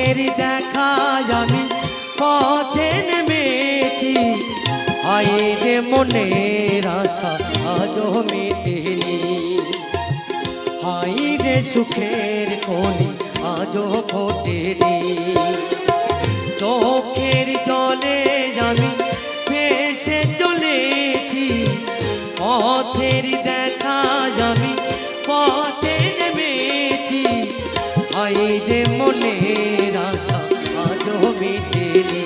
পথের দেখায় আমি পথে নেমেছি, আইরে মনের আশা আজও মেটেনি। হাইরে সুখের কলি আজও ফোটেনি। চোখের জলে আমি ভেসে চলেছি, পথের দেখায় আমি পথে নেমেছি, হাইরে মনের আশা আজও মেটেনি।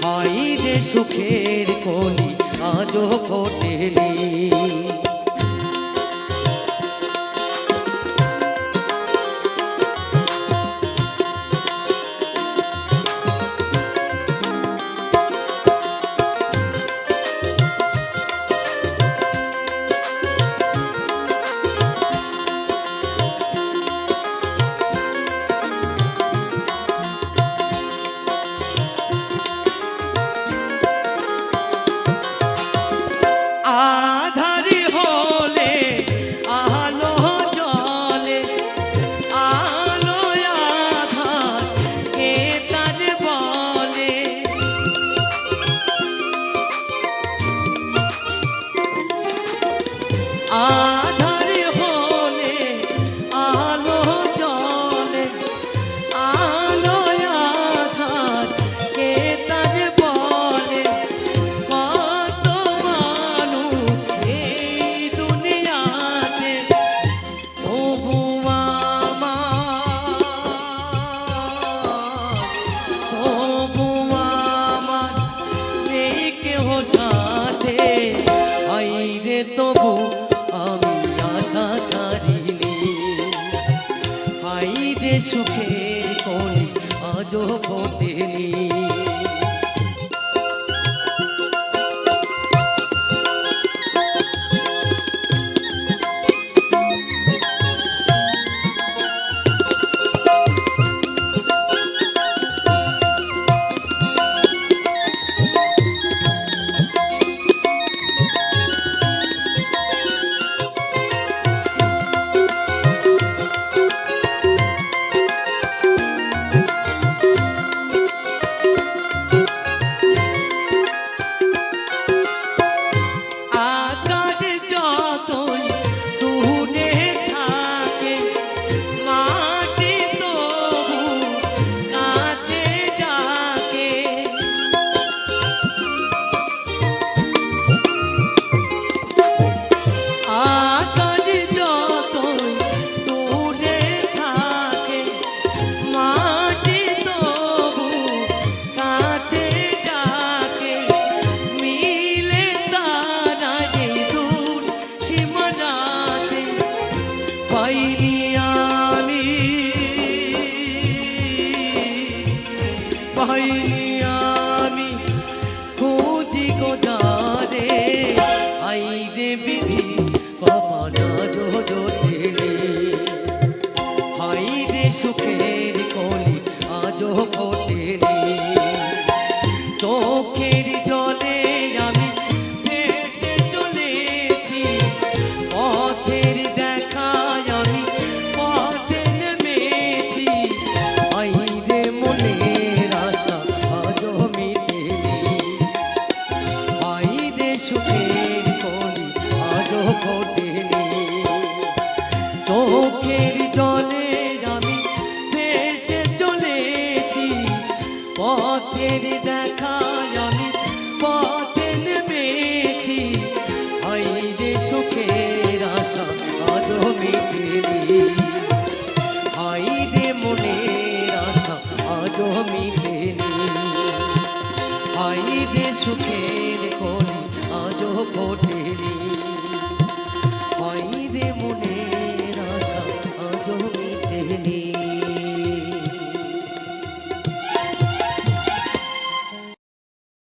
হাইরে সুখের কলি আজও ফোটেনি। আধারি হলে আলো জলে, আলো আধার কে তার বলে। আধারি হলে আলো জলে, আলো আধার কে তার বলে। কত মানুষ এই দুনিয়াতে, তবু আমার নেই কেহ সাথে। আইরে তবু আমি আশা ছাড়িনি, আইরে সুখের কলি আজও ফোটেনি। পাইনি আমি খুঁজি গোজারে, আইরে বিধি কপালা জোটেনি। হাইরে সুখের কলি আজও ফোটেনি। চোখের জলে আমি ভেসে চলেছি, পথের দেখায় আমি পথে নেমেছি, আইরে মনের আশা আজও মেটেনি। আইরে সুখের কলি আজও ফোটেনি। চোখের জলে আমি ভেসে চলেছি, পথের দেখায় আমি পথে নেমেছি, আইরে সুখের আশা আজও মেটেনি। আইরে মনের আশা আজও মেটেনি। আইরে সুখের কলি আজও ফোটেনি। আইরে মনের আশা আজও মেটেনি।